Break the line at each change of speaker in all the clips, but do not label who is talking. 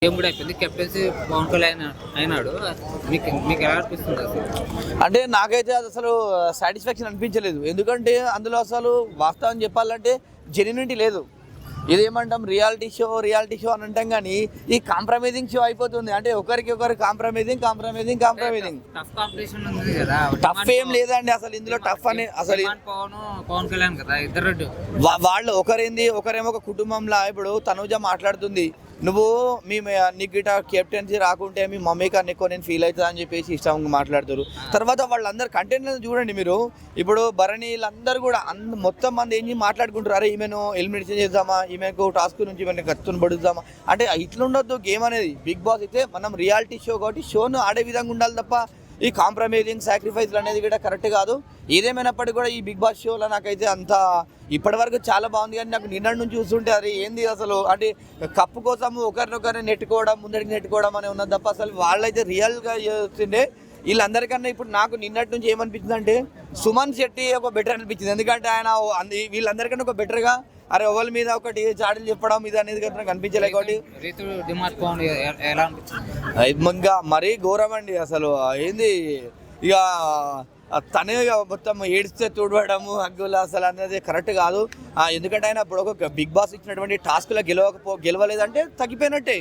Game కూడా అయిపోయింది. Captaincy Pawan Kalyan అయినాడు. మీకు ఎలా అనిపిస్తుంది అసలు?
అంటే నాకైతే అది అసలు సాటిస్ఫాక్షన్ అనిపించలేదు. ఎందుకంటే అందులో అసలు వాస్తవం చెప్పాలంటే జెన్యూనిటీ లేదు. ఇదేమంటాం రియాలిటీ షో అని అంటాం, కానీ ఈ కాంప్రమైజింగ్ షో అయిపోతుంది. అంటే ఒకరికి ఒకరు కాంప్రమైజింగ్.
టఫ్ కాంపిటీషన్ ఉంది కదా.
టఫ్ ఏం లేదండి అసలు ఇందులో. టఫ్ అని అసలు
పవన్ కళ్యాణ్ కదా ఇద్దరు.
వాళ్ళు ఒకరేమో ఒక కుటుంబంలో. ఇప్పుడు తనుజ మాట్లాడుతుంది, నువ్వు నీకు ఇట కెప్టెన్సీ రాకుంటే మీ మమ్మీ కన్నా ఎక్కువ నేను ఫీల్ అవుతుంది అని చెప్పేసి ఇష్టంగా మాట్లాడుతారు. తర్వాత వాళ్ళందరూ కంటెంట్ చూడండి మీరు. ఇప్పుడు భరణి వీళ్ళందరూ కూడా మొత్తం మంది ఏం మాట్లాడుకుంటారు, అరే ఈమెను ఎలిమినేషన్ చేద్దామా, ఈమెకు టాస్క్ నుంచి ఈమెను ఖర్చును పడుద్దామా అంటే. ఇట్లుండొద్దు గేమ్ అనేది. బిగ్ బాస్ అయితే మనం రియాలిటీ షో కాబట్టి షోను ఆడే విధంగా ఉండాలి తప్ప ఈ కాంప్రమైజింగ్ సాక్రిఫైస్లు అనేది కూడా కరెక్ట్ కాదు. ఏదేమైనప్పటికీ కూడా ఈ బిగ్ బాస్ షోలో నాకైతే అంత ఇప్పటివరకు చాలా బాగుంది. కానీ నాకు నిన్నటి నుంచి చూస్తుంటే అది ఏంది అసలు అంటే కప్పు కోసం ఒకరినొకరిని నెట్టుకోవడం, ముందరికి నెట్టుకోవడం అని ఉన్నది తప్ప అసలు వాళ్ళైతే రియల్గా చేస్తుండే. వీళ్ళందరికన్నా ఇప్పుడు నాకు నిన్నటి నుంచి ఏమనిపించింది అంటే సుమన్ శెట్టి ఒక బెటర్ అనిపించింది. ఎందుకంటే ఆయన వీళ్ళందరికన్నా ఒక బెటర్గా అరే ఒకరి మీద ఒకటి చాడీలు చెప్పడం ఇది అనేది నాకు అనిపించలేదు. కాబట్టి ఇంకా మరీ ఘోరం అండి అసలు. ఏంది ఇక తనే మొత్తం ఏడిస్తే తుడవడము హగ్గులు అసలు అనేది కరెక్ట్ కాదు. ఎందుకంటే ఆయన ఇప్పుడు ఒక బిగ్ బాస్ ఇచ్చినటువంటి టాస్క్లో గెలవలేదంటే తగ్గిపోయినట్టే.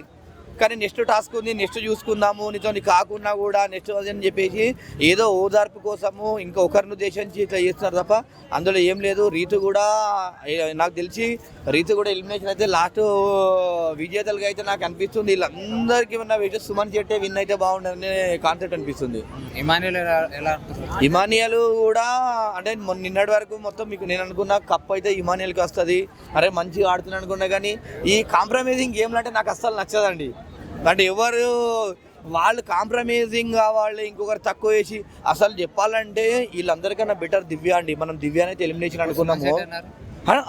కానీ నెక్స్ట్ టాస్క్ ఉంది, నెక్స్ట్ చూసుకుందాము, నీతో కాకుండా కూడా నెక్స్ట్ అని చెప్పేసి ఏదో ఓదార్పు కోసము ఇంకా ఒకరిని ఉద్దేశించి ఇట్లా చేస్తున్నారు తప్ప అందులో ఏం లేదు. రీతు కూడా నాకు తెలిసి ఎలిమినేషన్ అయితే లాస్ట్ విజేతలుగా అయితే నాకు అనిపిస్తుంది. వీళ్ళందరికీ ఉన్న వెయిట్ సుమన్ చెట్టే విన్ అయితే బాగుండని కాన్సెప్ట్ అనిపిస్తుంది. ఇమానియల్ కూడా అంటే నిన్నటి వరకు మొత్తం మీకు నేను అనుకున్న కప్ అయితే ఇమానియల్కి వస్తుంది, అరే మంచిగా ఆడుతున్నాను అనుకున్నా. కానీ ఈ కాంప్రమైజింగ్ గేమ్లు అంటే నాకు అస్సలు నచ్చదండి. అంటే ఎవరు వాళ్ళు కాంప్రమైజింగ్ కావాలి, ఇంకొకరు తక్కువ వేసి అసలు చెప్పాలంటే వీళ్ళందరికన్నా బెటర్ దివ్య అండి. మనం దివ్యానైతే ఎలిమినేషన్ అనుకున్నాము.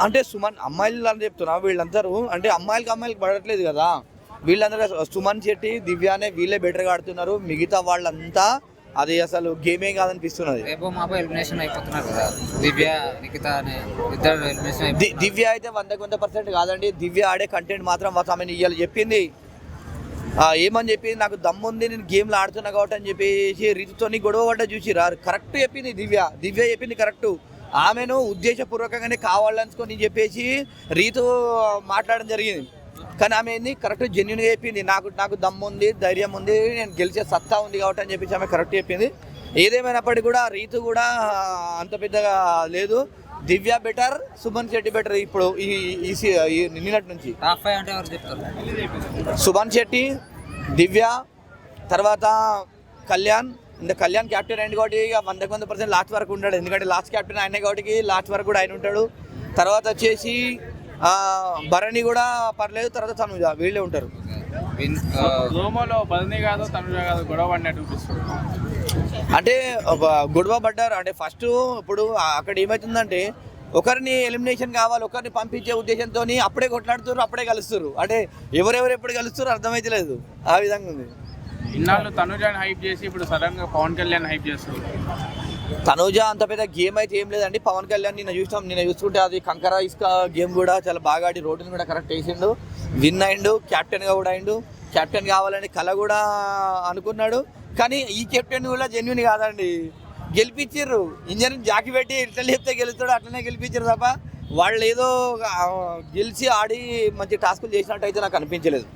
అంటే సుమన్ అమ్మాయిలు అని చెప్తున్నా, వీళ్ళందరూ అంటే అమ్మాయిలకి పడట్లేదు కదా. వీళ్ళందరూ సుమన్ శెట్టి దివ్యానే వీళ్ళే బెటర్గా ఆడుతున్నారు. మిగతా వాళ్ళంతా అది అసలు గేమే కాదనిపిస్తున్నది. దివ్య అయితే 100% కాదండి. దివ్య ఆడే కంటెంట్ మాత్రం ఆమె ఇవాళ చెప్పింది ఏమని చెప్పింది, నాకు దమ్ముంది నేను గేమ్లో ఆడుతున్నా కాబట్టి అని చెప్పేసి రీతుతో గొడవ పడ్డ చూసి కరెక్ట్ చెప్పింది దివ్య చెప్పింది కరెక్ట్. ఆమెను ఉద్దేశపూర్వకంగానే కావాలనుకొని చెప్పేసి రీతు మాట్లాడడం జరిగింది. కానీ ఆమె ఏంది కరెక్ట్ జెన్యున్గా చెప్పింది, నాకు దమ్ము ఉంది, ధైర్యం ఉంది, నేను గెలిచే సత్తా ఉంది కాబట్టి అని చెప్పేసి ఆమె కరెక్ట్ చెప్పింది. ఏదేమైనప్పటికీ కూడా రీతు కూడా అంత పెద్దగా లేదు. దివ్య బెటర్, సుమన్ శెట్టి బెటర్. ఇప్పుడు ఈ నిన్నటి నుంచి సుమన్ శెట్టి, దివ్య, తర్వాత కళ్యాణ్. ఇంకా కళ్యాణ్ క్యాప్టెన్ అయింది కాబట్టి ఇక 100% లాస్ట్ వరకు ఉంటాడు. ఎందుకంటే లాస్ట్ క్యాప్టెన్ ఆయన కాబట్టి లాస్ట్ వరకు కూడా ఆయన ఉంటాడు. తర్వాత వచ్చేసి భరణి కూడా పర్లేదు, తర్వాత తనుజ, వీళ్ళే ఉంటారు. అంటే గొడవ పడ్డారు అంటే ఫస్ట్. ఇప్పుడు అక్కడ ఏమవుతుందంటే ఒకరిని ఎలిమినేషన్ కావాలి, ఒకరిని పంపించే ఉద్దేశంతో అప్పుడే కొట్లాడుతారు, అప్పుడే కలుస్తారు. అంటే ఎవరెవరు ఎప్పుడు కలుస్తారు అర్థమైతలేదు. ఆ విధంగా ఉంది.
ఇన్నాళ్ళు తనుజాని హైప్ చేసి ఇప్పుడు సడన్ గా పవన్ కళ్యాణ్ హైప్ చేస్తారు.
తనుజ అంత పెద్ద గేమ్ అయితే ఏం లేదండి. పవన్ కళ్యాణ్ నిన్న చూసుకుంటే అది కంకర ఇసుక గేమ్ కూడా చాలా బాగా ఆడి రోడ్డుని కూడా కరెక్ట్ వేసిండు, విన్ అయిండు, క్యాప్టెన్గా కూడా అయిండు. క్యాప్టెన్ కావాలని కళ కూడా అనుకున్నాడు. కానీ ఈ కెప్టెన్ కూడా జెన్యున్ కాదండి. గెలిపించారు, ఇంజనీరింగ్ జాకి పెట్టి ఇట్లా చెప్తే గెలుస్తాడు అట్లనే గెలిపించారు తప్ప వాళ్ళు ఏదో గెలిచి ఆడి మంచి టాస్కులు చేసినట్టు అయితే నాకు అనిపించలేదు.